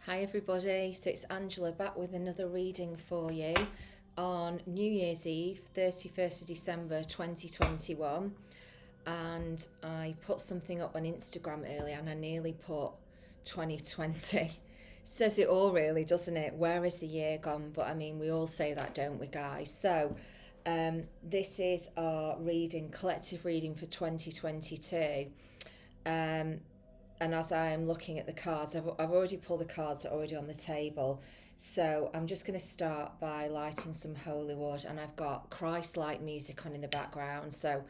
Hi everybody, so it's Angela back with another reading for you on New Year's Eve, 31st of December 2021. And I put something up on Instagram earlier and I nearly put 2020. Says it all really, doesn't it? Where is the year gone? But I mean, we all say that, don't we, guys? So this is our collective reading for 2022. And as I'm looking at the cards, I've already pulled the cards that are already on the table. So I'm just going to start by lighting some holy wood, and I've got Christ-like music on in the background. So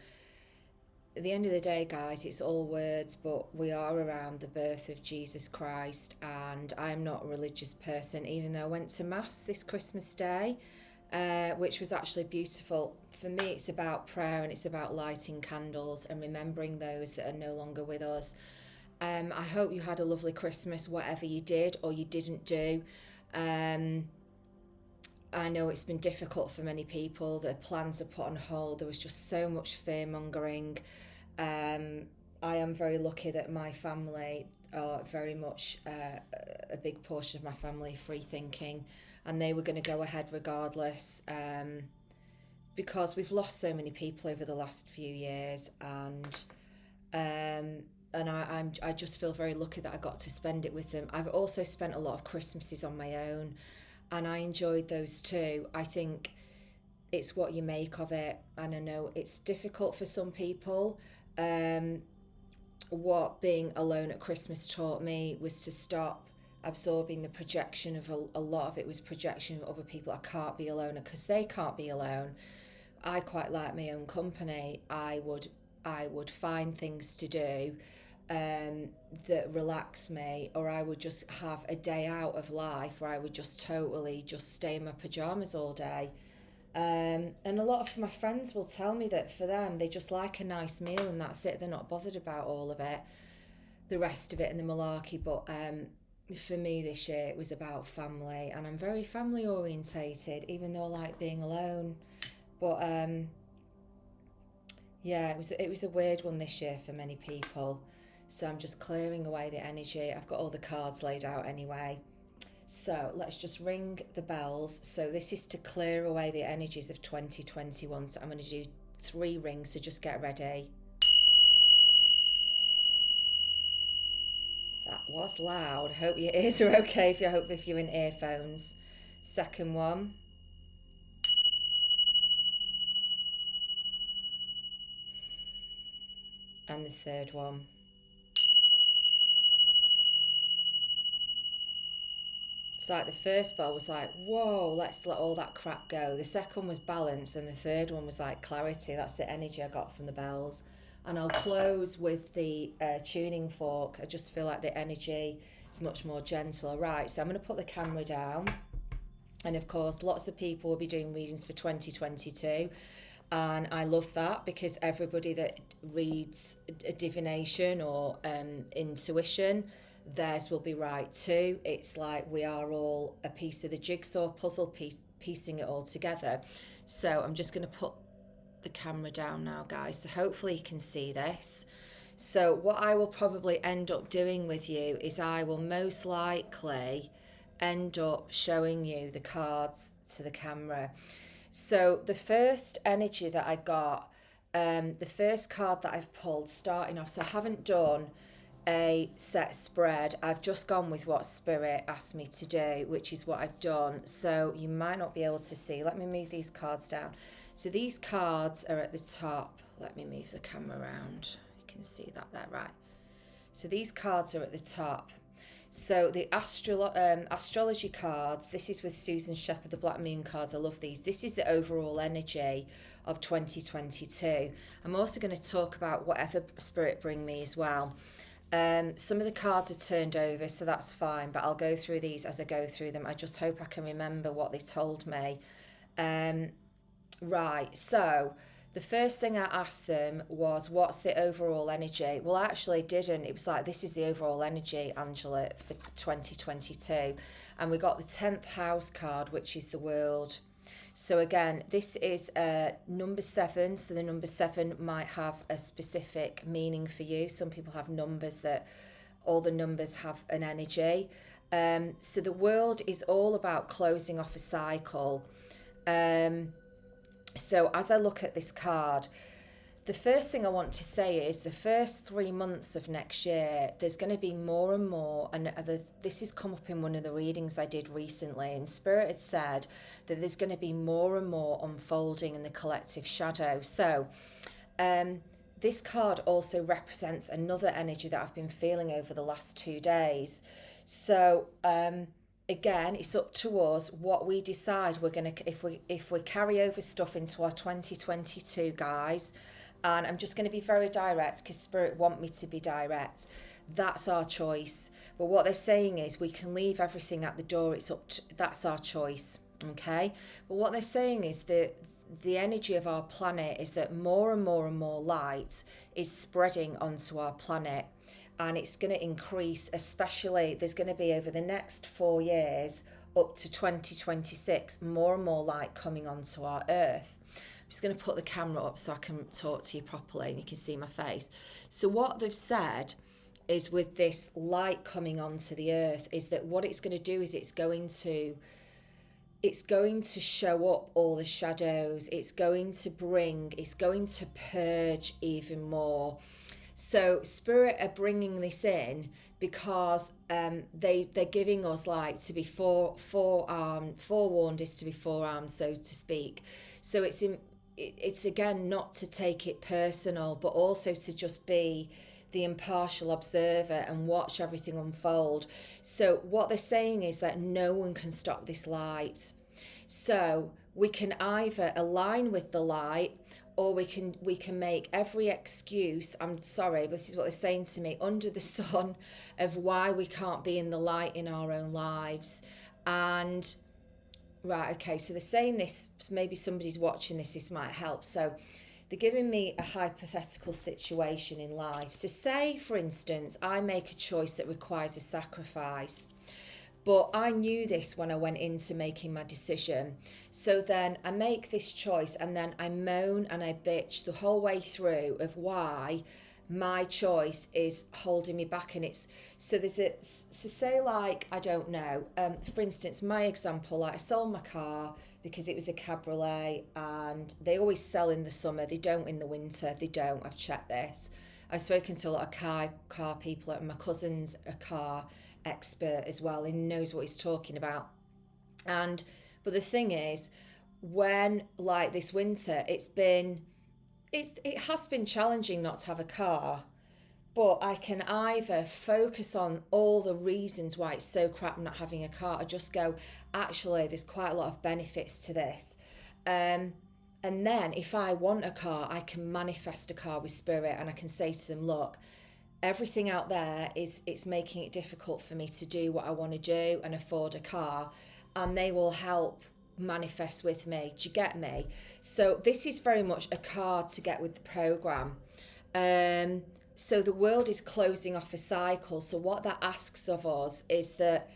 at the end of the day, guys, it's all words, but we are around the birth of Jesus Christ, and I'm not a religious person, even though I went to Mass this Christmas Day, which was actually beautiful. For me, it's about prayer and it's about lighting candles and remembering those that are no longer with us. I hope you had a lovely Christmas, whatever you did or you didn't do. I know it's been difficult for many people. The plans are put on hold. There was just so much fear mongering. I am very lucky that my family are very much a big portion of my family free thinking, and they were going to go ahead regardless. Because we've lost so many people over the last few years, and I just feel very lucky that I got to spend it with them. I've also spent a lot of Christmases on my own, and I enjoyed those too. I think it's what you make of it, and I know it's difficult for some people. What being alone at Christmas taught me was to stop absorbing the projection of a lot of it was projection of other people. I can't be alone because they can't be alone. I quite like my own company. I would find things to do that relax me, or I would just have a day out of life where I would just totally just stay in my pajamas all day. And a lot of my friends will tell me that for them, they just like a nice meal and that's it. They're not bothered about all of it, the rest of it and the malarkey. But for me this year, it was about family, and I'm very family orientated, even though I like being alone. But yeah, it was a weird one this year for many people. So I'm just clearing away the energy. I've got all the cards laid out anyway. So let's just ring the bells. So this is to clear away the energies of 2021. So I'm going to do 3 rings, so just get ready. That was loud. I hope your ears are okay if you're in earphones. Second one. And the third one. It's like the first bell was like, whoa, let's let all that crap go. The second one was balance, and the third one was like clarity. That's the energy I got from the bells. And I'll close with the tuning fork. I just feel like the energy is much more gentle. Right, so I'm going to put the camera down. And of course, lots of people will be doing readings for 2022. And I love that because everybody that reads a divination or intuition, theirs will be right too. It's like we are all a piece of the jigsaw puzzle, piecing it all together. So I'm just going to put the camera down now, guys, so hopefully you can see this. So what I will probably end up doing with you is I will most likely end up showing you the cards to the camera. So the first energy that I got, the first card that I've pulled starting off, so I haven't done a set spread. I've just gone with what Spirit asked me to do, which is what I've done. So you might not be able to see. Let me move these cards down. So these cards are at the top. Let me move the camera around. You can see that there, right? So these cards are at the top. So the astrology cards, this is with Susan Sheppard, the Black Moon cards. I love these. This is the overall energy of 2022. I'm also going to talk about whatever Spirit bring me as well. Some of the cards are turned over, so that's fine, but I'll go through these as I go through them. I just hope I can remember what they told me. Right, so the first thing I asked them was, what's the overall energy? Well, I actually didn't. It was like, this is the overall energy, Angela, for 2022. And we got the 10th house card, which is the world. So again, this is number 7. So the number 7 might have a specific meaning for you. Some people have numbers that all the numbers have an energy. So the world is all about closing off a cycle. So as I look at this card, the first thing I want to say is the first 3 months of next year, there's going to be more and more, and this has come up in one of the readings I did recently, and Spirit had said that there's going to be more and more unfolding in the collective shadow. So this card also represents another energy that I've been feeling over the last 2 days. So again, it's up to us what we decide we're going to, if we carry over stuff into our 2022, guys. And I'm just going to be very direct because Spirit want me to be direct. That's our choice. But what they're saying is we can leave everything at the door. That's our choice. Okay. But what they're saying is that the energy of our planet is that more and more and more light is spreading onto our planet. And it's going to increase, especially there's going to be over the next 4 years up to 2026, more and more light coming onto our earth. I'm just going to put the camera up so I can talk to you properly and you can see my face. So what they've said is with this light coming onto the earth is that what it's going to do is it's going to show up all the shadows. It's going to purge even more. So Spirit are bringing this in because they're giving us like to be forewarned is to be forearmed, so to speak. So it's again not to take it personal, but also to just be the impartial observer and watch everything unfold. So what they're saying is that no one can stop this light. So we can either align with the light, or we can make every excuse, I'm sorry, but this is what they're saying to me, under the sun, of why we can't be in the light in our own lives. And right, okay, so they're saying this, maybe somebody's watching this might help. So they're giving me a hypothetical situation in life. So say, for instance, I make a choice that requires a sacrifice. But I knew this when I went into making my decision. So then I make this choice and then I moan and I bitch the whole way through of why my choice is holding me back. And it's, so there's a, so say like, I don't know, for instance, my example, like I sold my car because it was a cabriolet and they always sell in the summer. They don't in the winter. They don't. I've checked this. I've spoken to a lot of car people, and my cousin's a car expert as well. He knows what he's talking about. But the thing is, when like this winter, it has been challenging not to have a car, but I can either focus on all the reasons why it's so crap not having a car, or just go, actually, there's quite a lot of benefits to this. And then if I want a car, I can manifest a car with Spirit, and I can say to them, look, everything out there it's making it difficult for me to do what I want to do and afford a car, and they will help manifest with me. Do you get me? So this is very much a card to get with the program. So the world is closing off a cycle. So what that asks of us is that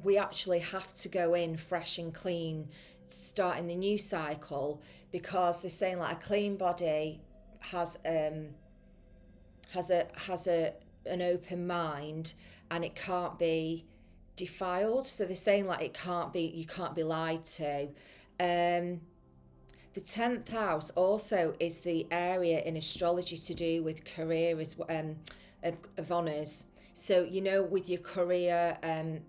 we actually have to go in fresh and clean, starting the new cycle, because they're saying like a clean body has an open mind and it can't be defiled. So they're saying like you can't be lied to. The 10th house also is the area in astrology to do with career as of honours. So, you know, with your career,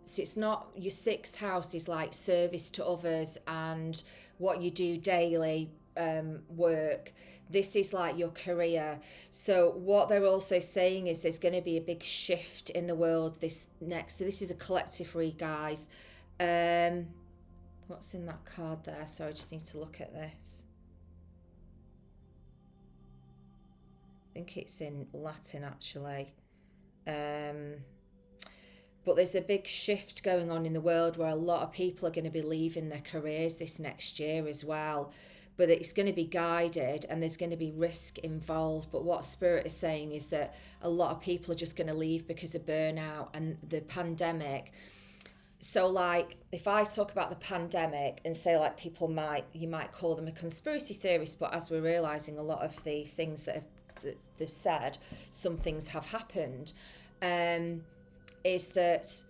so it's not, your 6th house is like service to others and what you do daily, work. This is like your career. So what they're also saying is there's going to be a big shift in the world so this is a collective read, guys. What's in that card there? So I just need to look at this. I think it's in Latin actually. But there's a big shift going on in the world where a lot of people are going to be leaving their careers this next year as well. But it's going to be guided and there's going to be risk involved. But what Spirit is saying is that a lot of people are just going to leave because of burnout and the pandemic. So like, if I talk about the pandemic and say like you might call them a conspiracy theorist, but as we're realising a lot of the things that they've said, some things have happened, is that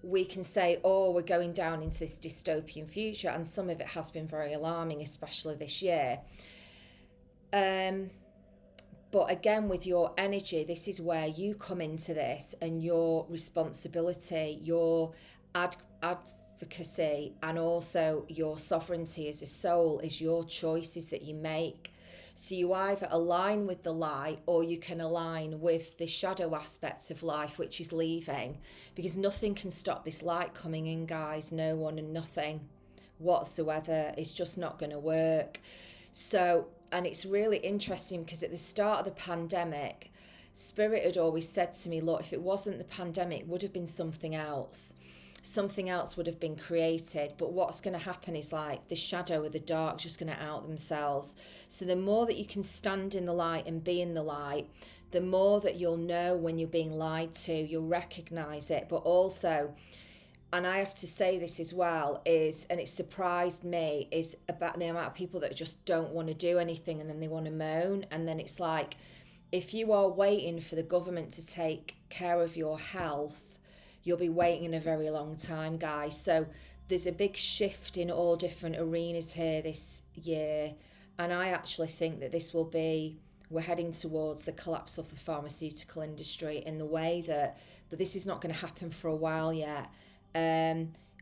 we can say, oh, we're going down into this dystopian future, and some of it has been very alarming, especially this year. But again, with your energy, this is where you come into this, and your responsibility, your advocacy, and also your sovereignty as a soul is your choices that you make. So you either align with the light, or you can align with the shadow aspects of life, which is leaving, because nothing can stop this light coming in, guys. No one and nothing whatsoever. It's just not going to work. So, and it's really interesting because at the start of the pandemic, Spirit had always said to me, look, if it wasn't the pandemic, it would have been something else. Something else would have been created. But what's going to happen is like the shadow or the dark just going to out themselves. So the more that you can stand in the light and be in the light, the more that you'll know when you're being lied to, you'll recognize it. But also, and I have to say this as well, and it surprised me, is about the amount of people that just don't want to do anything, and then they want to moan. And then it's like, if you are waiting for the government to take care of your health, you'll be waiting a very long time, guys. So there's a big shift in all different arenas here this year. And I actually think that we're heading towards the collapse of the pharmaceutical industry in the way that this is not going to happen for a while yet.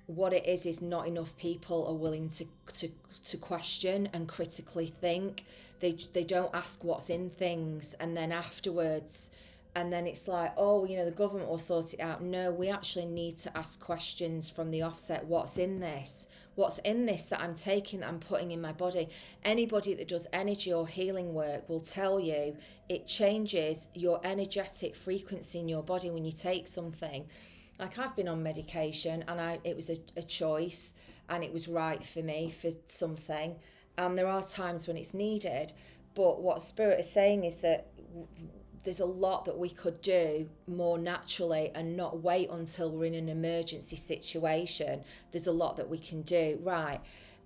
What it is not enough people are willing to question and critically think. They don't ask what's in things, and then afterwards, and then it's like, oh, the government will sort it out. No, we actually need to ask questions from the offset. What's in this? What's in this that I'm taking, that I'm putting in my body? Anybody that does energy or healing work will tell you it changes your energetic frequency in your body when you take something. Like, I've been on medication, and it was a choice, and it was right for me for something. And there are times when it's needed. But what Spirit is saying is that there's a lot that we could do more naturally and not wait until we're in an emergency situation. There's a lot that we can do. Right.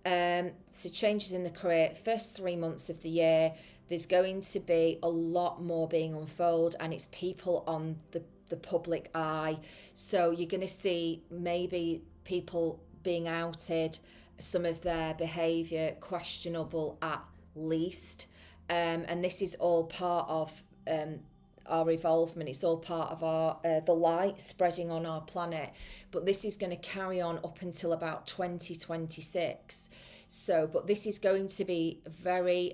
So changes in the career, first 3 months of the year, there's going to be a lot more being unfold, and it's people on the public eye. So you're going to see maybe people being outed, some of their behaviour questionable at least. And this is all part of our evolvement. It's all part of our the light spreading on our planet. But this is going to carry on up until about 2026. So, but this is going to be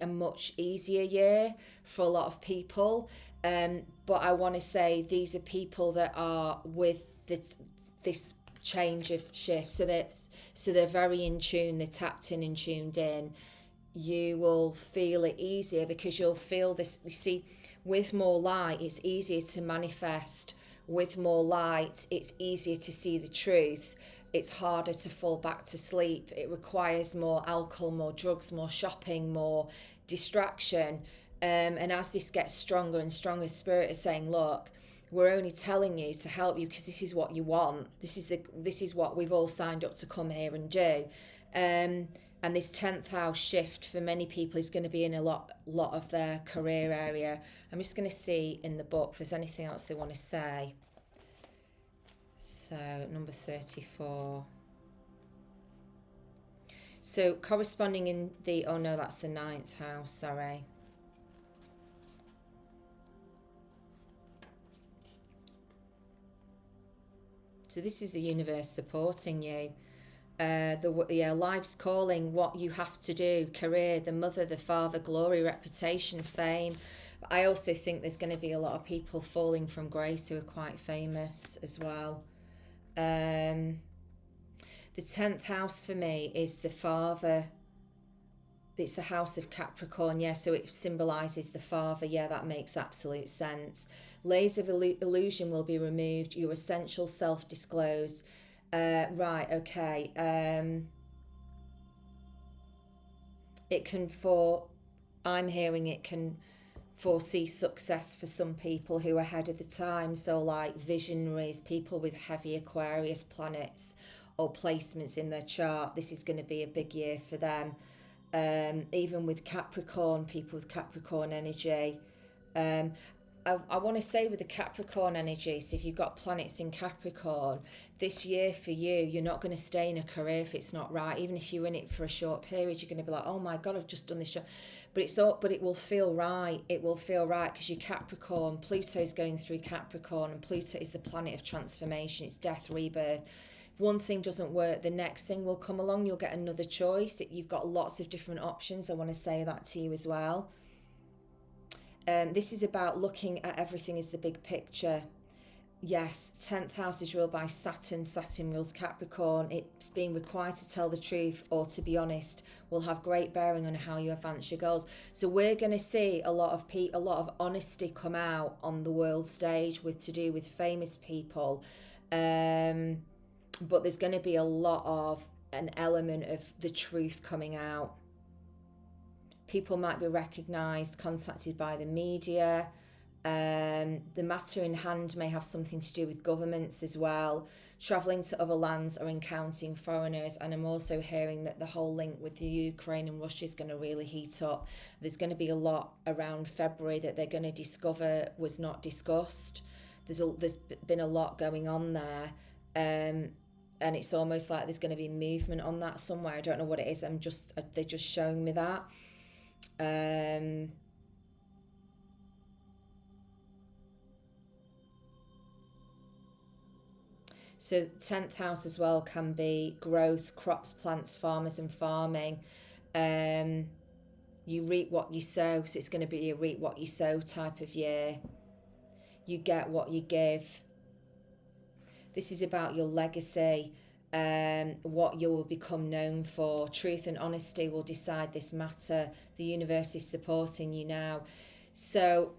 a much easier year for a lot of people. But I want to say these are people that are with this change of shift. So they're very in tune. They're tapped in and tuned in. You will feel it easier because you'll feel this. You see, with more light, it's easier to manifest. With more light, it's easier to see the truth. It's harder to fall back to sleep. It requires more alcohol, more drugs, more shopping, more distraction. And as this gets stronger and stronger, Spirit is saying, look, we're only telling you to help you because this is what you want. This is what we've all signed up to come here and do. And this 10th house shift for many people is going to be in a lot of their career area. I'm just going to see in the book if there's anything else they want to say. So, number 34. So, corresponding in the... Oh, no, that's the 9th house, sorry. So, this is the universe supporting you. Life's calling, what you have to do, career, the mother, the father, glory, reputation, fame. But I also think there's going to be a lot of people falling from grace who are quite famous as well. The 10th house for me is the father. It's the house of Capricorn, so it symbolises the father. That makes absolute sense. Layers of illusion will be removed, your essential self disclosed. Right, okay. I'm hearing it can foresee success for some people who are ahead of the time. So like visionaries, people with heavy Aquarius planets or placements in their chart, this is going to be a big year for them. Even with Capricorn, people with Capricorn energy. I want to say with the Capricorn energy, so if you've got planets in Capricorn, this year for you, you're not going to stay in a career if it's not right. Even if you're in it for a short period, you're going to be like, oh my God, I've just done this show. But it will feel right. It will feel right because you're Capricorn. Pluto's going through Capricorn, and Pluto is the planet of transformation. It's death, rebirth. If one thing doesn't work, the next thing will come along. You'll get another choice. You've got lots of different options. I want to say that to you as well. This is about looking at everything as the big picture. Yes, 10th house is ruled by Saturn. Saturn rules Capricorn. It's being required to tell the truth or to be honest will have great bearing on how you advance your goals. So we're going to see a lot of honesty come out on the world stage to do with famous people. But there's going to be a lot of an element of the truth coming out. People might be recognised, contacted by the media. The matter in hand may have something to do with governments as well. Travelling to other lands or encountering foreigners. And I'm also hearing that the whole link with the Ukraine and Russia is going to really heat up. There's going to be a lot around February that they're going to discover was not discussed. There's been a lot going on there. And it's almost like there's going to be movement on that somewhere. I don't know what it is. They're just showing me that. So 10th house as well can be growth, crops, plants, farmers and farming. You reap what you sow, so it's going to be a reap what you sow type of year. You get what you give. This is about your legacy. What you will become known for. Truth and honesty will decide this matter. The universe is supporting you now. So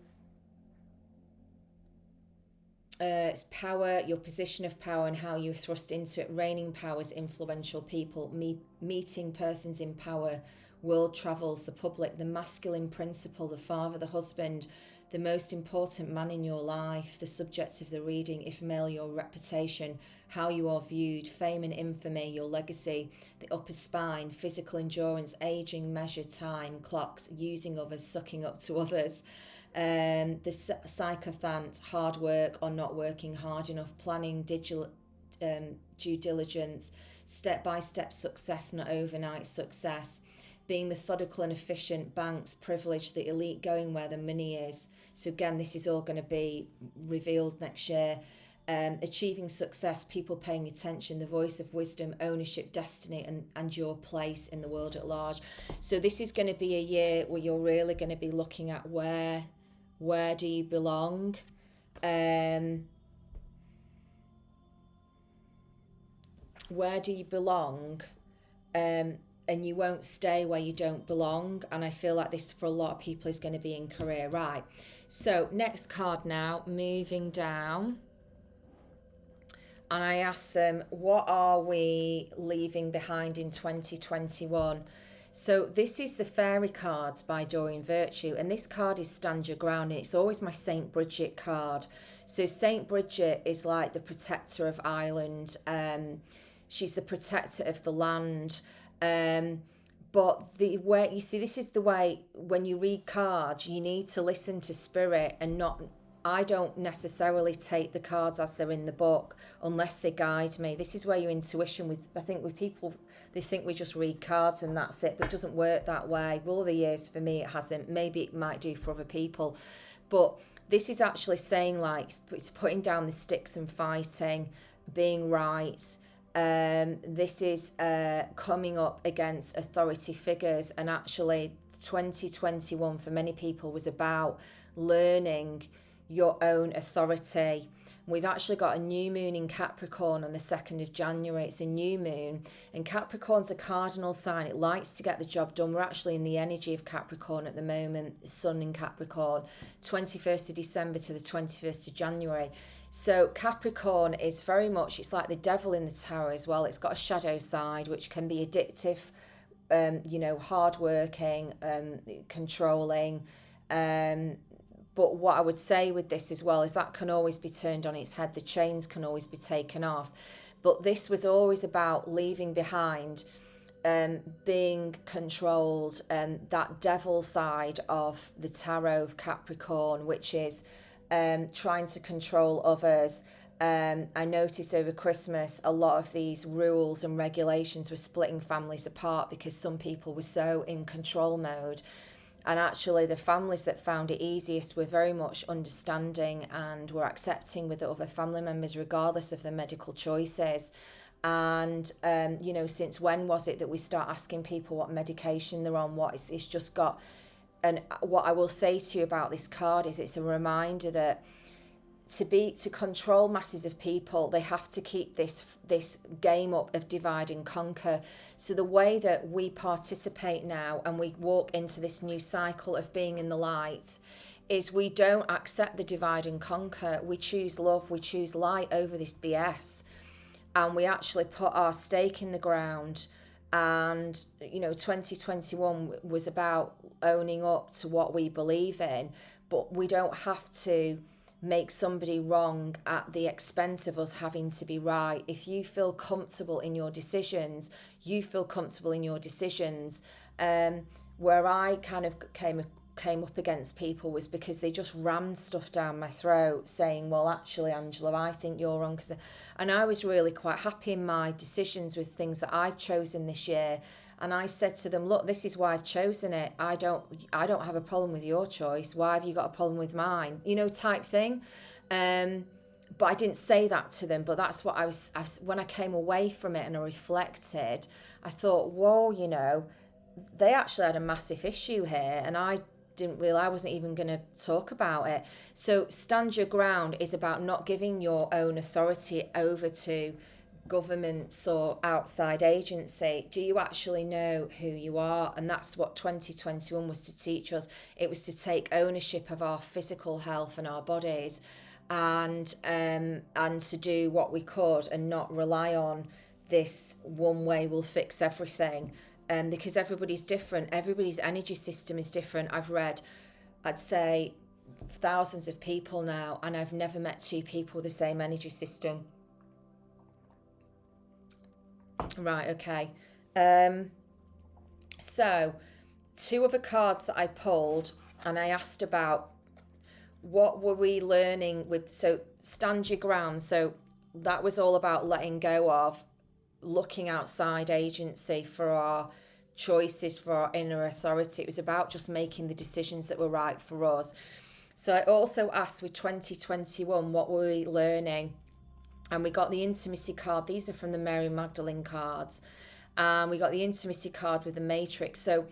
it's power, your position of power and how you're thrust into it. Reigning powers, influential people, meeting persons in power, world travels, the public, the masculine principle, the father, the husband, the most important man in your life, the subject of the reading, if male, your reputation, how you are viewed, fame and infamy, your legacy, the upper spine, physical endurance, aging, measure, time, clocks, using others, sucking up to others, the psychothant, hard work or not working hard enough, planning, due diligence, step-by-step success, not overnight success, being methodical and efficient, banks, privilege, the elite going where the money is. So again, this is all going to be revealed next year. Achieving success, people paying attention, the voice of wisdom, ownership, destiny, and your place in the world at large. So this is going to be a year where you're really going to be looking at where do you belong? Where do you belong? And you won't stay where you don't belong. And I feel like this for a lot of people is going to be in career. Right. So next card now, moving down. And I asked them, what are we leaving behind in 2021? So this is the Fairy cards by Doreen Virtue. And this card is Stand Your Ground. And it's always my Saint Bridget card. So Saint Bridget is like the protector of Ireland. She's the protector of the land. But the way, you see, this is the way when you read cards, you need to listen to spirit and not, I don't necessarily take the cards as they're in the book unless they guide me. This is where your intuition, I think with people, they think we just read cards and that's it, but it doesn't work that way. Well, over the years, for me, it hasn't. Maybe it might do for other people. But this is actually saying, like, it's putting down the sticks and fighting, being right. This is coming up against authority figures, and actually 2021 for many people was about learning your own authority. We've actually got a new moon in Capricorn on the 2nd of January. It's a new moon, and Capricorn's a cardinal sign. It likes to get the job done. We're actually in the energy of Capricorn at the moment, Sun in Capricorn, 21st of December to the 21st of January. So Capricorn is very much, it's like the devil in the tower as well. It's got a shadow side, which can be addictive, hardworking, controlling. But what I would say with this as well is that can always be turned on its head. The chains can always be taken off. But this was always about leaving behind, being controlled, that devil side of the tarot of Capricorn, which is trying to control others. I noticed over Christmas a lot of these rules and regulations were splitting families apart because some people were so in control mode. And actually the families that found it easiest were very much understanding and were accepting with the other family members regardless of their medical choices. And since when was it that we start asking people what medication they're on? It's just got. And what I will say to you about this card is it's a reminder that to control masses of people, they have to keep this game up of divide and conquer. So the way that we participate now and we walk into this new cycle of being in the light is we don't accept the divide and conquer. We choose love, we choose light over this BS, and we actually put our stake in the ground. And 2021 was about owning up to what we believe in, but we don't have to make somebody wrong at the expense of us having to be right. If you feel comfortable in your decisions, you feel comfortable in your decisions. Where I kind of came up against people was because they just rammed stuff down my throat saying, well, actually, Angela, I think you're wrong. And I was really quite happy in my decisions with things that I've chosen this year. And I said to them, look, this is why I've chosen it. I don't have a problem with your choice. Why have you got a problem with mine? Type thing. But I didn't say that to them. But that's what I was when I came away from it and I reflected, I thought, whoa, they actually had a massive issue here. And I wasn't even going to talk about it. So stand your ground is about not giving your own authority over to governments or outside agency. Do you actually know who you are? And that's what 2021 was to teach us. It was to take ownership of our physical health and our bodies, and to do what we could and not rely on this one way will fix everything. Because everybody's different. Everybody's energy system is different. I've read, I'd say, thousands of people now, and I've never met two people with the same energy system. Right, okay. So, two other cards that I pulled, and I asked about what were we learning with, so stand your ground. So that was all about letting go of looking outside agency for our choices, for our inner authority. It was about just making the decisions that were right for us. So I also asked with 2021, what were we learning? And we got the intimacy card. These are from the Mary Magdalene cards. And we got the intimacy card with the matrix. So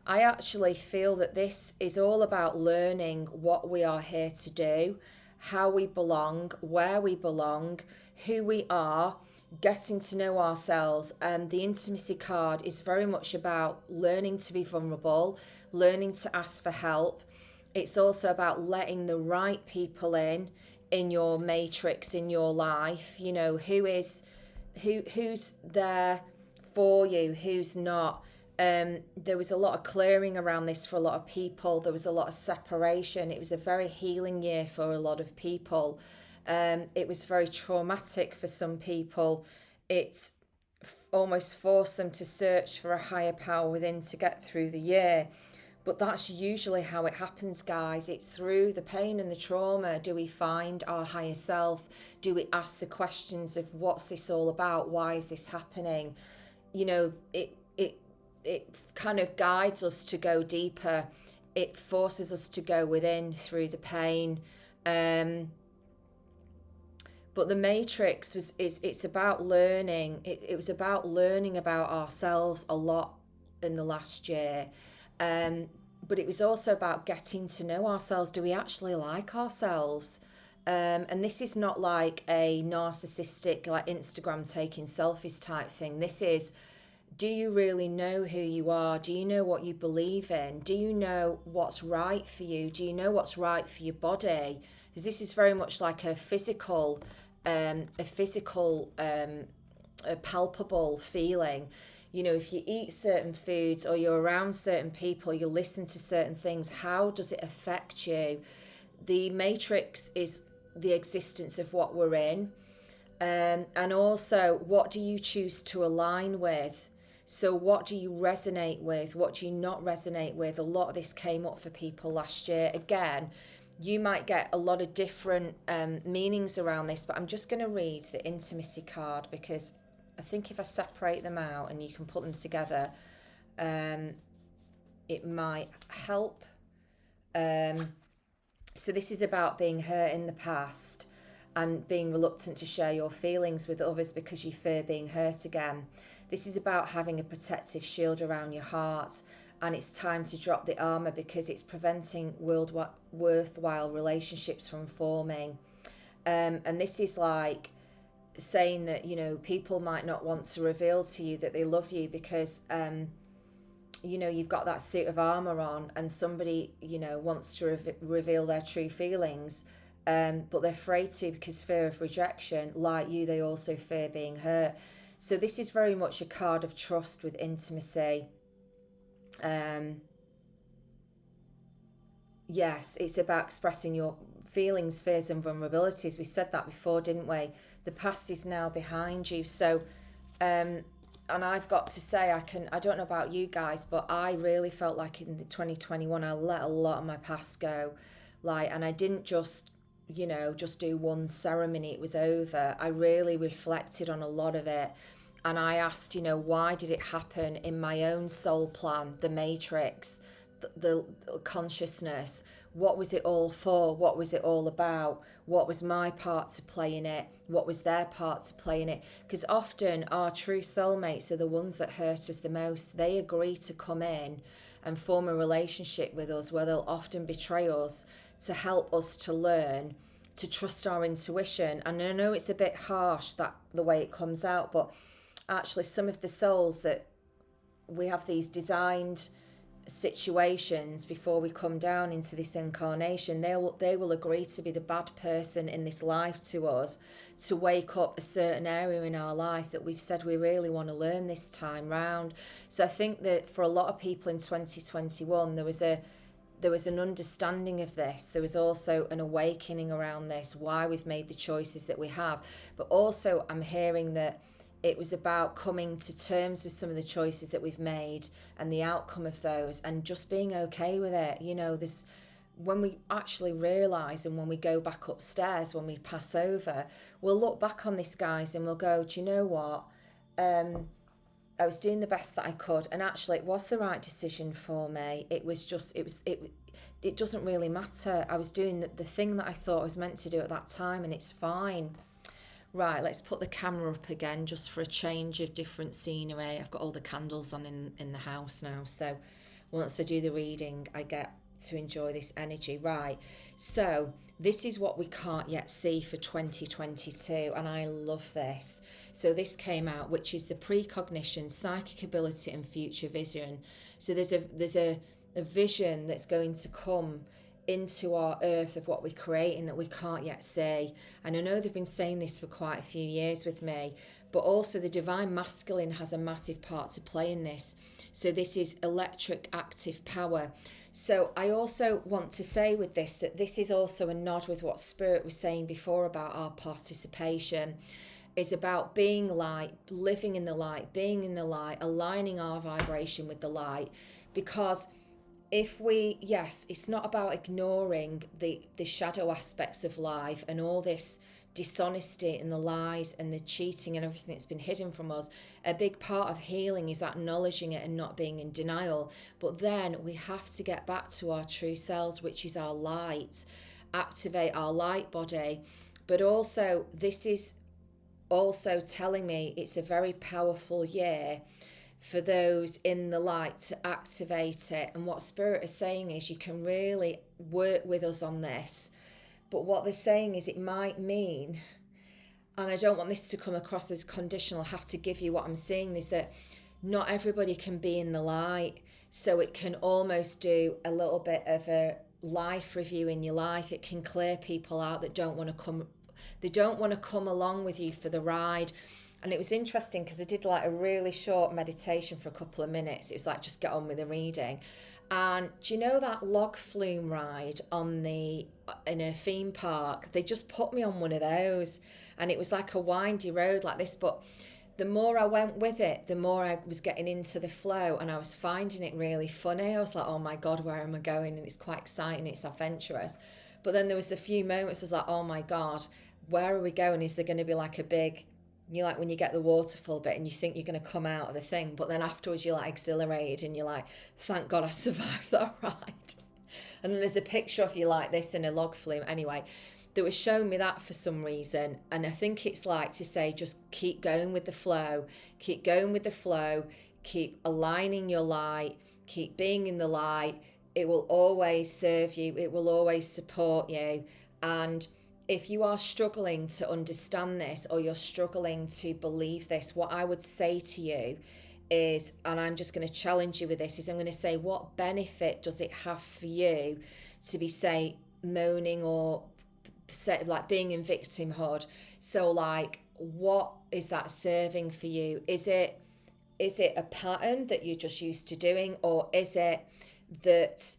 I actually feel that this is all about learning what we are here to do, how we belong, where we belong, who we are, getting to know ourselves. And the intimacy card is very much about learning to be vulnerable, learning to ask for help. It's also about letting the right people in your matrix, in your life. Who's there for you, who's not. There was a lot of clearing around this for a lot of people. There was a lot of separation. It was a very healing year for a lot of people. It was very traumatic for some people. It's almost forced them to search for a higher power within to get through the year. But that's usually how it happens, guys. It's through the pain and the trauma. Do we find our higher self? Do we ask the questions of what's this all about? Why is this happening? It kind of guides us to go deeper. It forces us to go within through the pain. But the matrix it's about learning. It was about learning about ourselves a lot in the last year. But it was also about getting to know ourselves. Do we actually like ourselves? And this is not like a narcissistic, like Instagram taking selfies type thing. This is, do you really know who you are? Do you know what you believe in? Do you know what's right for you? Do you know what's right for your body? Because this is very much like a physical, a palpable feeling. If you eat certain foods or you're around certain people, you listen to certain things, how does it affect you? The matrix is the existence of what we're in. And also, what do you choose to align with? So what do you resonate with? What do you not resonate with? A lot of this came up for people last year. Again, you might get a lot of different meanings around this, but I'm just going to read the intimacy card, because I think if I separate them out and you can put them together, it might help. So this is about being hurt in the past and being reluctant to share your feelings with others because you fear being hurt again. This is about having a protective shield around your heart, and it's time to drop the armour because it's preventing worthwhile relationships from forming. And this is like saying that, you know, people might not want to reveal to you that they love you because, you know, you've got that suit of armour on, and somebody, you know, wants to reveal their true feelings, but they're afraid to because fear of rejection. Like you, they also fear being hurt. So this is very much a card of trust with intimacy. Yes, it's about expressing your feelings, fears and vulnerabilities. We said that before, didn't we? The past is now behind you. So, and I've got to say, I don't know about you guys, but I really felt like in the 2021, I let a lot of my past go. And I didn't just, you know, just do one ceremony, it was over. I really reflected on a lot of it. And I asked, you know, why did it happen in my own soul plan, the matrix, the consciousness? What was it all for? What was it all about? What was my part to play in it? What was their part to play in it? Because often our true soulmates are the ones that hurt us the most. They agree to come in and form a relationship with us where they'll often betray us to help us to learn to trust our intuition. And I know it's a bit harsh, that the way it comes out, but actually some of the souls that we have these designed situations before we come down into this incarnation, they will agree to be the bad person in this life to us, to wake up a certain area in our life that we've said we really want to learn this time round. So I think that for a lot of people in 2021, there was an understanding of this. There was also an awakening around this, why we've made the choices that we have. But also I'm hearing that it was about coming to terms with some of the choices that we've made and the outcome of those, and just being okay with it. You know, this, when we actually realise, and when we go back upstairs, when we pass over, we'll look back on this, guys, and we'll go, do you know what? I was doing the best that I could, and actually it was the right decision for me. It doesn't really matter. I was doing the thing that I thought I was meant to do at that time, and it's fine. Right, let's put the camera up again just for a change of different scenery. I've got all the candles on in the house now, so once I do the reading, I get to enjoy this energy. Right, so this is what we can't yet see for 2022, and I love this. So this came out, which is the precognition, psychic ability and future vision. So there's a vision that's going to come into our earth of what we're creating that we can't yet see. And I know they've been saying this for quite a few years with me, but also the divine masculine has a massive part to play in this. So this is electric active power. So I also want to say with this that this is also a nod with what Spirit was saying before about our participation. Is about being light, living in the light, being in the light, aligning our vibration with the light. Because if we, yes, it's not about ignoring the shadow aspects of life and all this dishonesty and the lies and the cheating and everything that's been hidden from us. A big part of healing is acknowledging it and not being in denial. But then we have to get back to our true selves, which is our light, activate our light body. But also, this is also telling me it's a very powerful year for those in the light to activate it. And what Spirit is saying is you can really work with us on this. But what they're saying is it might mean, and I don't want this to come across as conditional, I have to give you what I'm seeing, is that not everybody can be in the light. So it can almost do a little bit of a life review in your life. It can clear people out that don't want to come. They don't want to come along with you for the ride. And it was interesting because I did like a really short meditation for a couple of minutes. It was like, just get on with the reading. And do you know that log flume ride in a theme park? They just put me on one of those, and it was like a windy road like this. But the more I went with it, the more I was getting into the flow, and I was finding it really funny. I was like, oh my God, where am I going? And it's quite exciting. It's adventurous. But then there was a few moments I was like, oh my God, where are we going? Is there going to be like a big, you like when you get the waterfall bit and you think you're going to come out of the thing, but then afterwards you're like exhilarated and you're like, thank God I survived that ride. And then there's a picture of you like this in a log flume. Anyway, that was showing me that for some reason. And I think it's like to say, just keep going with the flow, keep going with the flow, keep aligning your light, keep being in the light. It will always serve you. It will always support you. And if you are struggling to understand this, or you're struggling to believe this, what I would say to you is, and I'm just going to challenge you with this, is I'm going to say, what benefit does it have for you to be, say, moaning or like being in victimhood? So like, what is that serving for you? Is it a pattern that you're just used to doing, or is it that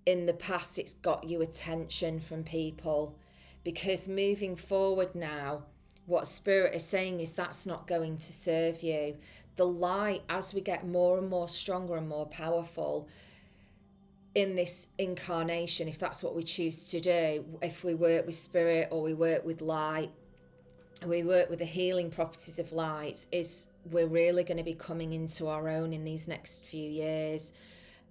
in the past it's got you attention from people? Because moving forward now, what Spirit is saying is that's not going to serve you. The light, as we get more and more stronger and more powerful in this incarnation, if that's what we choose to do, if we work with Spirit or we work with light, we work with the healing properties of light, is we're really going to be coming into our own in these next few years.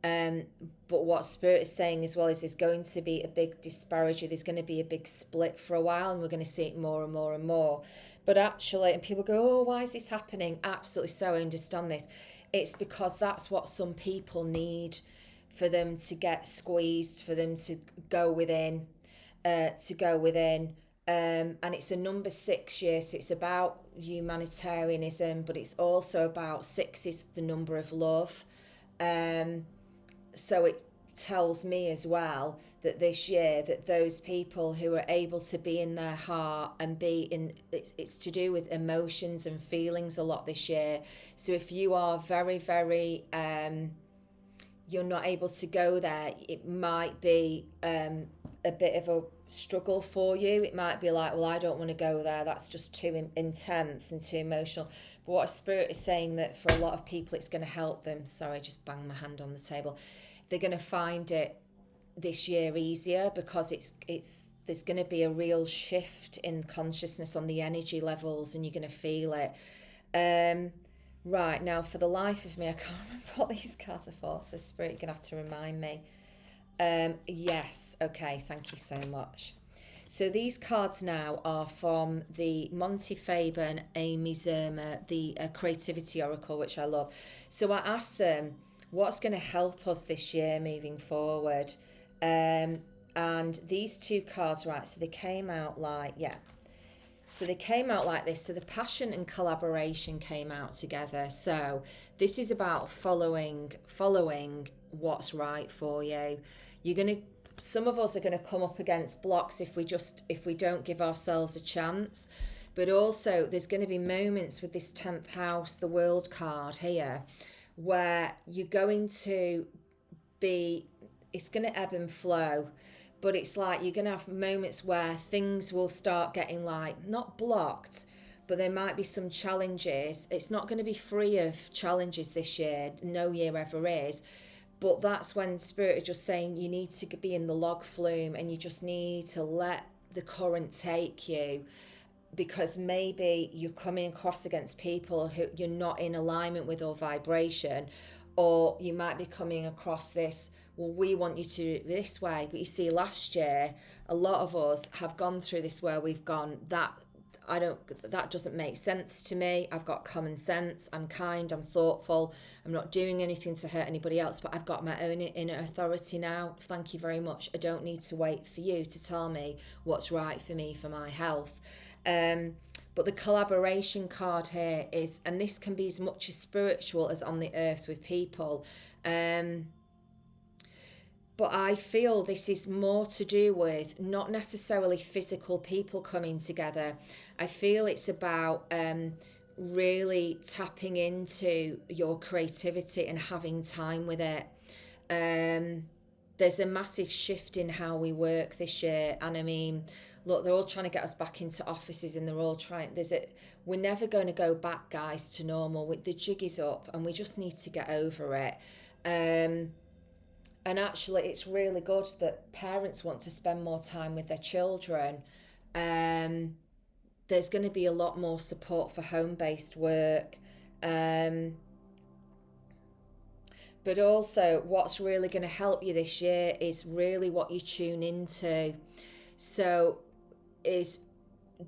But what Spirit is saying as well is there's going to be a big disparity. There's going to be a big split for a while, and we're going to see it more and more and more. But actually, and people go, oh, why is this happening? Absolutely so, I understand this. It's because that's what some people need, for them to get squeezed, for them to go within, And it's a number 6 year, so it's about humanitarianism, but it's also about 6 is the number of love. So it tells me as well that this year, that those people who are able to be in their heart and be in, it's to do with emotions and feelings a lot this year. So if you are very, very, you're not able to go there, it might be a bit of a struggle for you. It might be like, well, I don't want to go there, that's just too intense and too emotional. But what Spirit is saying, that for a lot of people it's going to help them. Sorry, I just banged my hand on the table. They're going to find it this year easier, because it's there's going to be a real shift in consciousness on the energy levels, and you're going to feel it. Right, now for the life of me, I can't remember what these cards are for, so Spirit, you're going to have to remind me. Yes, okay, thank you so much. So these cards now are from the Monte, Farber and Amy Zerner, the Creativity Oracle, which I love. So I asked them, what's going to help us this year moving forward? And these two cards, right, so they came out like, so they came out like this. So the passion and collaboration came out together. So this is about following what's right for you. Some of us are going to come up against blocks if we don't give ourselves a chance. But also there's going to be moments with this 10th house, the World card here, where you're going to be, it's going to ebb and flow, but it's like you're going to have moments where things will start getting like, not blocked, but there might be some challenges. It's not going to be free of challenges this year, no year ever is, but that's when Spirit is just saying you need to be in the log flume, and you just need to let the current take you, because maybe you're coming across against people who you're not in alignment with or vibration, or you might be coming across this, well, we want you to do it this way. But you see, last year, a lot of us have gone through this where we've gone, that doesn't make sense to me. I've got common sense. I'm kind. I'm thoughtful. I'm not doing anything to hurt anybody else, but I've got my own inner authority now. Thank you very much. I don't need to wait for you to tell me what's right for me, for my health. But the collaboration card here is, and this can be as much as spiritual as on the earth with people. But I feel this is more to do with not necessarily physical people coming together. I feel it's about really tapping into your creativity and having time with it. There's a massive shift in how we work this year. And I mean, look, they're all trying to get us back into offices, and they're all trying, we're never going to go back, guys, to normal. The jig is up, and we just need to get over it. And actually, it's really good that parents want to spend more time with their children. There's going to be a lot more support for home-based work. But also, what's really going to help you this year is really what you tune into. So,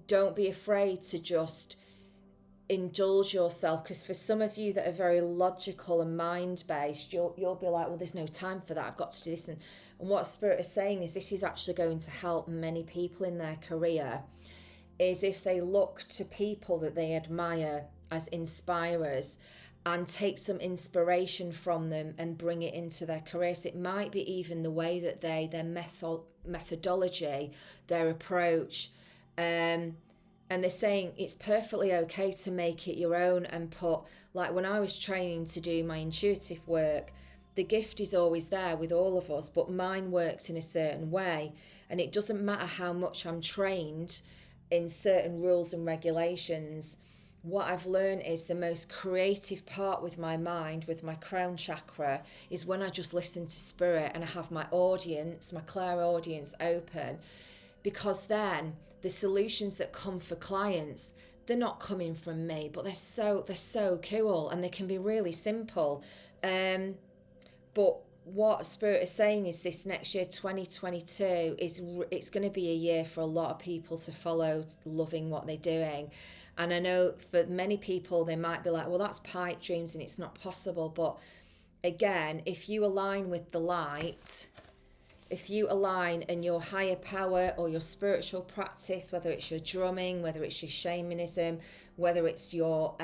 don't be afraid to just indulge yourself, because for some of you that are very logical and mind-based, you'll be like, well, there's no time for that, I've got to do this. And what Spirit is saying is this is actually going to help many people in their career, is if they look to people that they admire as inspirers and take some inspiration from them and bring it into their career. So it might be even the way that their methodology, their approach, and they're saying it's perfectly okay to make it your own and put, like when I was training to do my intuitive work, the gift is always there with all of us, but mine works in a certain way. And it doesn't matter how much I'm trained in certain rules and regulations. What I've learned is the most creative part with my mind, with my crown chakra, is when I just listen to Spirit and I have my audience, my clairaudience open, because then the solutions that come for clients, they're not coming from me, but they're so cool and they can be really simple. But what Spirit is saying is this next year, 2022, it's going to be a year for a lot of people to follow, loving what they're doing. And I know for many people, they might be like, well, that's pipe dreams and it's not possible. But again, if you align with the light, if you align in your higher power or your spiritual practice, whether it's your drumming, whether it's your shamanism, whether it's your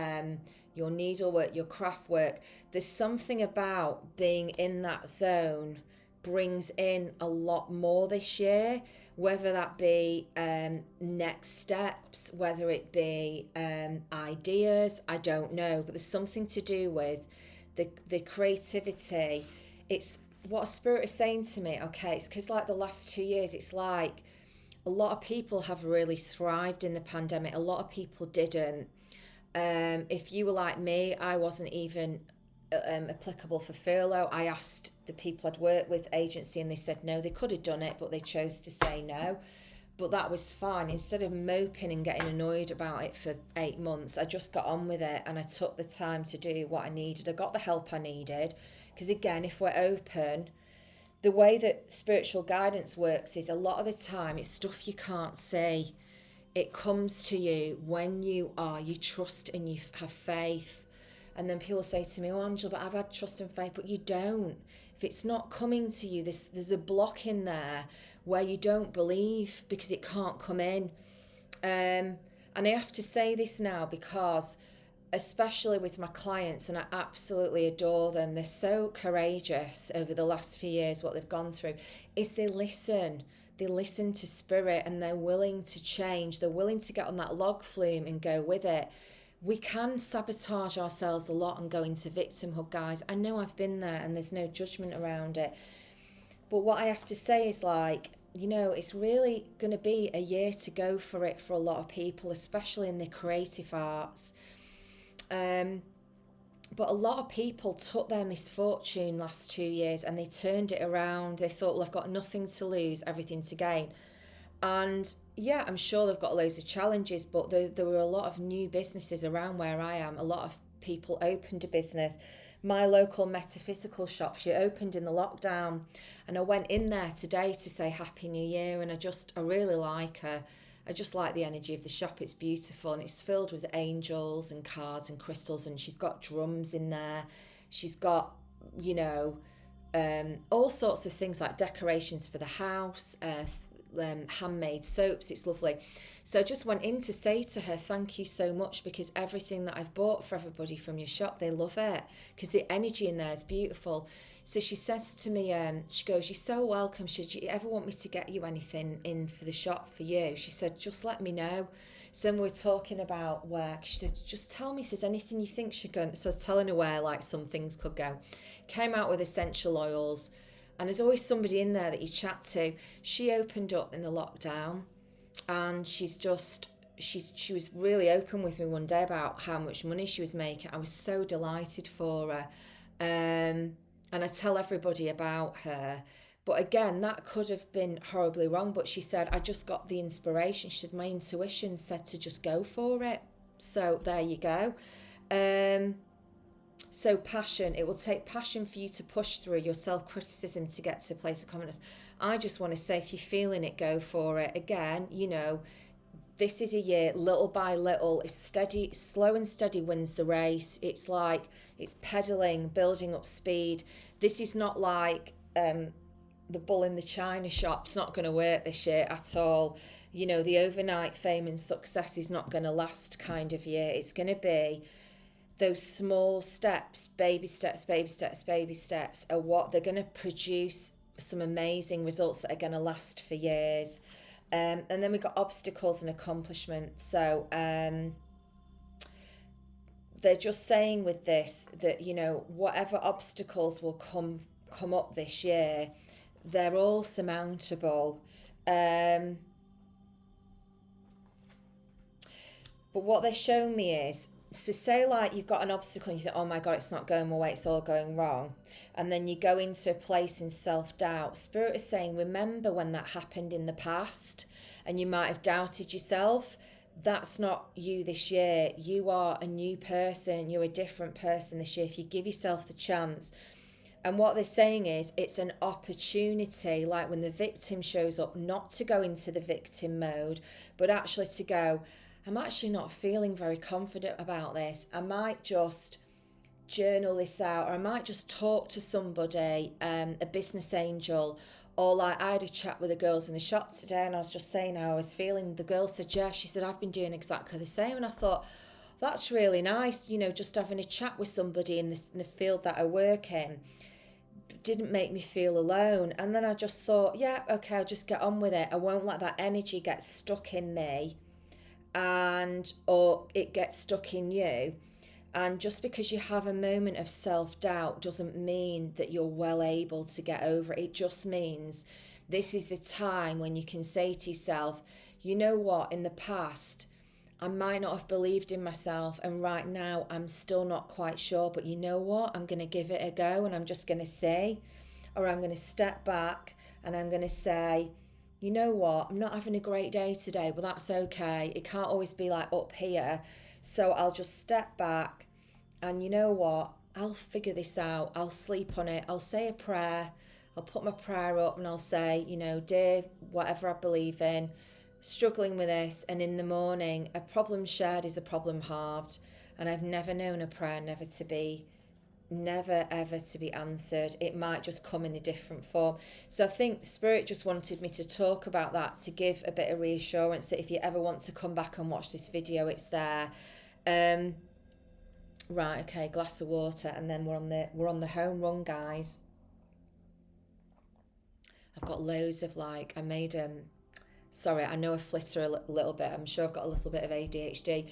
needlework, your craft work, there's something about being in that zone brings in a lot more this year, whether that be next steps, whether it be ideas, I don't know, but there's something to do with the creativity. It's what Spirit is saying to me, okay, it's because like the last 2 years, it's like a lot of people have really thrived in the pandemic. A lot of people didn't. If you were like me, I wasn't even applicable for furlough. I asked the people I'd worked with, agency, and they said no. They could have done it, but they chose to say no. But that was fine. Instead of moping and getting annoyed about it for 8 months, I just got on with it and I took the time to do what I needed. I got the help I needed. Because again, if we're open, the way that spiritual guidance works is a lot of the time it's stuff you can't see. It comes to you when you trust and you have faith. And then people say to me, oh, Angela, but I've had trust and faith, but you don't. If it's not coming to you, there's a block in there where you don't believe because it can't come in. And I have to say this now because, especially with my clients, and I absolutely adore them, they're so courageous over the last few years, what they've gone through, is they listen to Spirit and they're willing to change. They're willing to get on that log flume and go with it. We can sabotage ourselves a lot and go into victimhood, guys. I know I've been there and there's no judgment around it. But what I have to say is it's really going to be a year to go for it for a lot of people, especially in the creative arts. But a lot of people took their misfortune last 2 years and they turned it around. They thought, well, I've got nothing to lose, everything to gain. And yeah, I'm sure they've got loads of challenges, but there were a lot of new businesses around where I am. A lot of people opened a business. My local metaphysical shop, she opened in the lockdown, and I went in there today to say Happy New Year, and I really like her. I just like the energy of the shop. It's beautiful and it's filled with angels and cards and crystals, and she's got drums in there. She's got, all sorts of things like decorations for the house, handmade soaps. It's lovely. So I just went in to say to her, thank you so much, because everything that I've bought for everybody from your shop, they love it because the energy in there is beautiful. So she says to me, she goes, you're so welcome. Should you ever want me to get you anything in for the shop for you? She said, just let me know. So then we're talking about work. She said, just tell me if there's anything you think should go. So I was telling her where some things could go. Came out with essential oils. And there's always somebody in there that you chat to. She opened up in the lockdown, and she was really open with me one day about how much money she was making. I was so delighted for her. And and I tell everybody about her. But again, that could have been horribly wrong. But she said, I just got the inspiration. She said, my intuition said to just go for it. So there you go. So passion, it will take passion for you to push through your self-criticism to get to a place of confidence. I just want to say, if you're feeling it, go for it. Again, you know, this is a year, little by little, it's steady, slow and steady wins the race. It's like, it's pedaling, building up speed. This is not like the bull in the china shop. It's not going to work this year at all. You know, the overnight fame and success is not going to last kind of year. It's going to be those small steps, baby steps, baby steps, baby steps are what they're going to produce some amazing results that are going to last for years. And then we've got obstacles and accomplishments. So they're just saying with this that, you know, whatever obstacles will come up this year, they're all surmountable. But what they're showing me is, so say like you've got an obstacle and you think, oh my God, it's not going my way, it's all going wrong. And then you go into a place in self-doubt. Spirit is saying, remember when that happened in the past and you might have doubted yourself. That's not you this year. You are a new person. You're a different person this year if you give yourself the chance. And what they're saying is it's an opportunity, like when the victim shows up, not to go into the victim mode, but actually to go, I'm actually not feeling very confident about this. I might just journal this out, or I might just talk to somebody, a business angel, or like I had a chat with the girls in the shop today and I was just saying how I was feeling. The girl said, yeah, she said, I've been doing exactly the same. And I thought, that's really nice, you know, just having a chat with somebody in the field that I work in. Didn't make me feel alone. And then I just thought, yeah, okay, I'll just get on with it. I won't let that energy get stuck in me, and or it gets stuck in you. And just because you have a moment of self-doubt doesn't mean that you're well able to get over it. It just means this is the time when you can say to yourself, you know what, in the past I might not have believed in myself, and right now I'm still not quite sure, but you know what, I'm going to give it a go, and I'm just going to say, or I'm going to step back and I'm going to say, you know what, I'm not having a great day today, but that's okay. It can't always be like up here. So I'll just step back, and you know what, I'll figure this out. I'll sleep on it. I'll say a prayer. I'll put my prayer up and I'll say, you know, dear, whatever I believe in, struggling with this, and in the morning, a problem shared is a problem halved. And I've never known a prayer never ever to be answered. It might just come in a different form. So I think Spirit just wanted me to talk about that, to give a bit of reassurance that if you ever want to come back and watch this video, it's there. Right, okay, glass of water, and then we're on the home run, guys. I've got loads of I made sorry, I know I flitter a little bit. I'm sure I've got a little bit of ADHD.